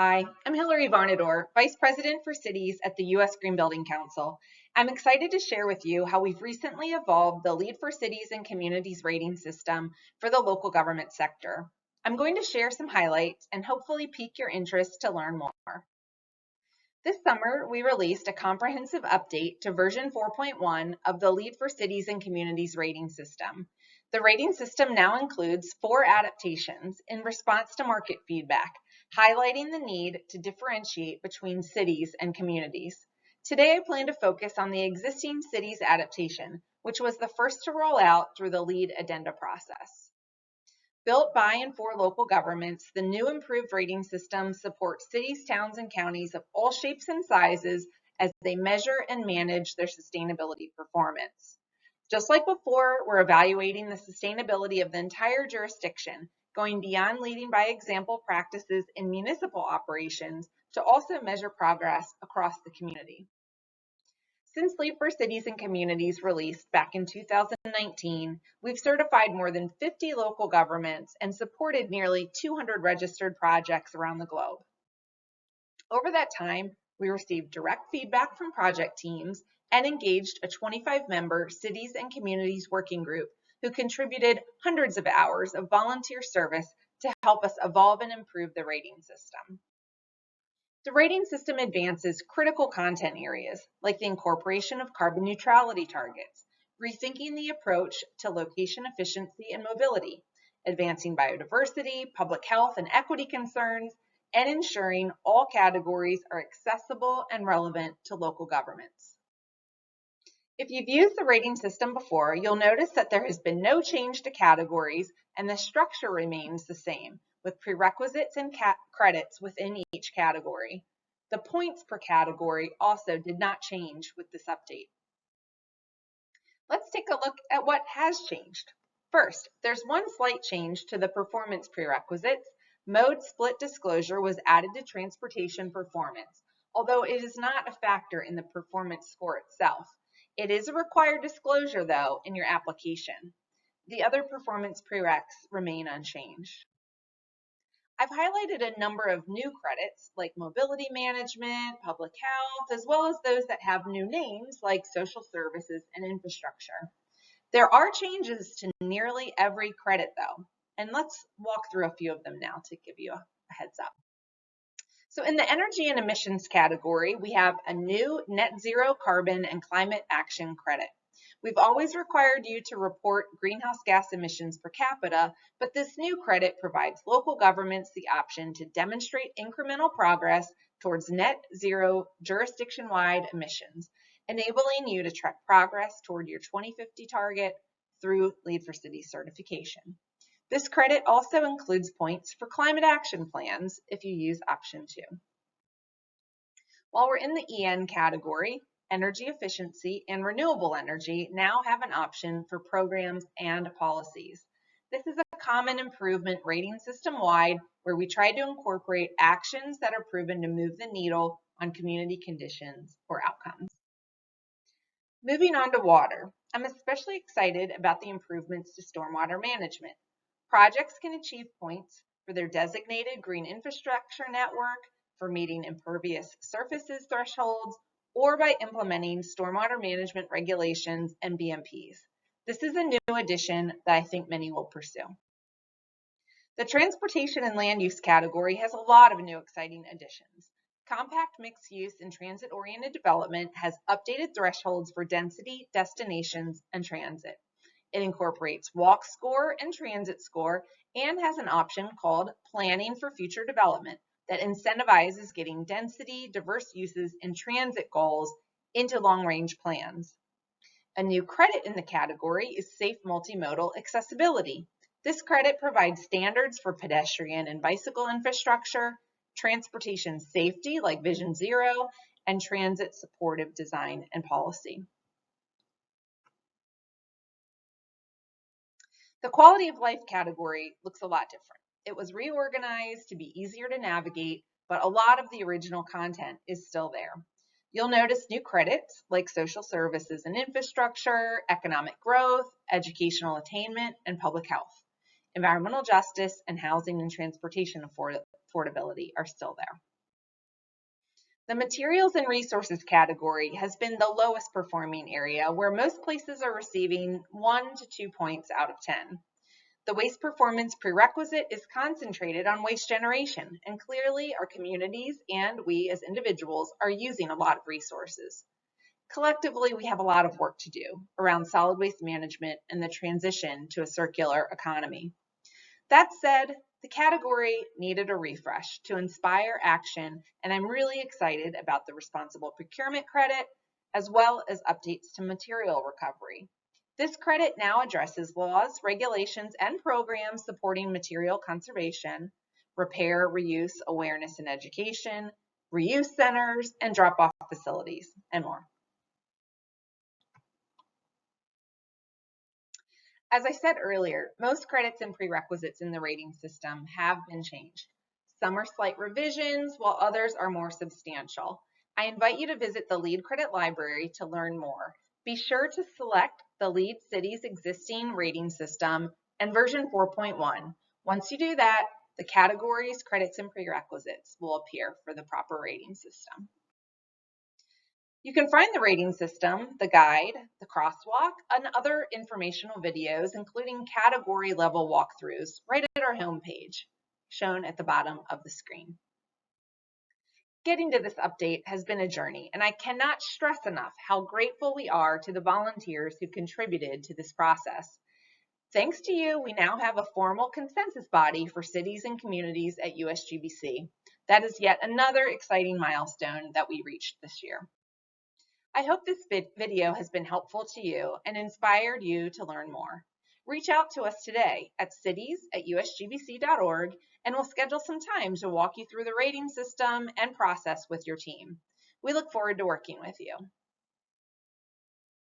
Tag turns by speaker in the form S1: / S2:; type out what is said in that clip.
S1: Hi, I'm Hilari Varnadore, Vice President for Cities at the U.S. Green Building Council. I'm excited to share with you how we've recently evolved the LEED for Cities and Communities rating system for the local government sector. I'm going to share some highlights and hopefully pique your interest to learn more. This summer, we released a comprehensive update to version 4.1 of the LEED for Cities and Communities rating system. The rating system now includes 4 adaptations in response to market feedback, highlighting the need to differentiate between cities and communities. Today, I plan to focus on the existing cities adaptation, which was the first to roll out through the LEED Addenda process. Built by and for local governments, the new improved rating system supports cities, towns, and counties of all shapes and sizes as they measure and manage their sustainability performance. Just like before, we're evaluating the sustainability of the entire jurisdiction, going beyond leading by example practices in municipal operations to also measure progress across the community. Since LEED for Cities and Communities released back in 2019, we've certified more than 50 local governments and supported nearly 200 registered projects around the globe. Over that time, we received direct feedback from project teams and engaged a 25-member Cities and Communities working group who contributed hundreds of hours of volunteer service to help us evolve and improve the rating system. The rating system advances critical content areas like the incorporation of carbon neutrality targets, rethinking the approach to location efficiency and mobility, advancing biodiversity, public health, and equity concerns, and ensuring all categories are accessible and relevant to local governments. If you've used the rating system before, you'll notice that there has been no change to categories and the structure remains the same, with prerequisites and credits within each category. The points per category also did not change with this update. Let's take a look at what has changed. First, there's one slight change to the performance prerequisites. Mode split disclosure was added to transportation performance, although it is not a factor in the performance score itself. It is a required disclosure, though, in your application. The other performance prereqs remain unchanged. I've highlighted a number of new credits like mobility management, public health, as well as those that have new names like social services and infrastructure. There are changes to nearly every credit though, and let's walk through a few of them now to give you a heads up. So in the energy and emissions category, we have a new net zero carbon and climate action credit. We've always required you to report greenhouse gas emissions per capita, but this new credit provides local governments the option to demonstrate incremental progress towards net zero jurisdiction-wide emissions, enabling you to track progress toward your 2050 target through LEED for Cities certification. This credit also includes points for climate action plans if you use option 2. While we're in the EN category, energy efficiency and renewable energy now have an option for programs and policies. This is a common improvement rating system-wide where we try to incorporate actions that are proven to move the needle on community conditions or outcomes. Moving on to water, I'm especially excited about the improvements to stormwater management. Projects can achieve points for their designated green infrastructure network, for meeting impervious surfaces thresholds, or by implementing stormwater management regulations and BMPs. This is a new addition that I think many will pursue. The transportation and land use category has a lot of new exciting additions. Compact mixed use and transit-oriented development has updated thresholds for density, destinations, and transit. It incorporates walk score and transit score and has an option called Planning for Future Development that incentivizes getting density, diverse uses, and transit goals into long-range plans. A new credit in the category is Safe Multimodal Accessibility. This credit provides standards for pedestrian and bicycle infrastructure, transportation safety like Vision Zero, and transit supportive design and policy. The quality of life category looks a lot different. It was reorganized to be easier to navigate, but a lot of the original content is still there. You'll notice new credits like social services and infrastructure, economic growth, educational attainment, and public health. environmental justice, and housing and transportation affordability are still there. The materials and resources category has been the lowest performing area, where most places are receiving 1 to 2 points out of 10. The waste performance prerequisite is concentrated on waste generation, and clearly our communities and we as individuals are using a lot of resources. Collectively, we have a lot of work to do around solid waste management and the transition to a circular economy. That said, the category needed a refresh to inspire action, and I'm really excited about the responsible procurement credit, as well as updates to material recovery. This credit now addresses laws, regulations, and programs supporting material conservation, repair, reuse, awareness and education, reuse centers, and drop-off facilities, and more. As I said earlier, most credits and prerequisites in the rating system have been changed. Some are slight revisions, while others are more substantial. I invite you to visit the LEED Credit Library to learn more. Be sure to select the LEED City's existing rating system and version 4.1. Once you do that, the categories, credits, and prerequisites will appear for the proper rating system. You can find the rating system, the guide, the crosswalk, and other informational videos, including category level walkthroughs, right at our homepage, shown at the bottom of the screen. Getting to this update has been a journey, and I cannot stress enough how grateful we are to the volunteers who contributed to this process. Thanks to you, we now have a formal consensus body for cities and communities at USGBC. That is yet another exciting milestone that we reached this year. I hope this video has been helpful to you and inspired you to learn more. Reach out to us today at cities@usgbc.org, and we'll schedule some time to walk you through the rating system and process with your team. We look forward to working with you.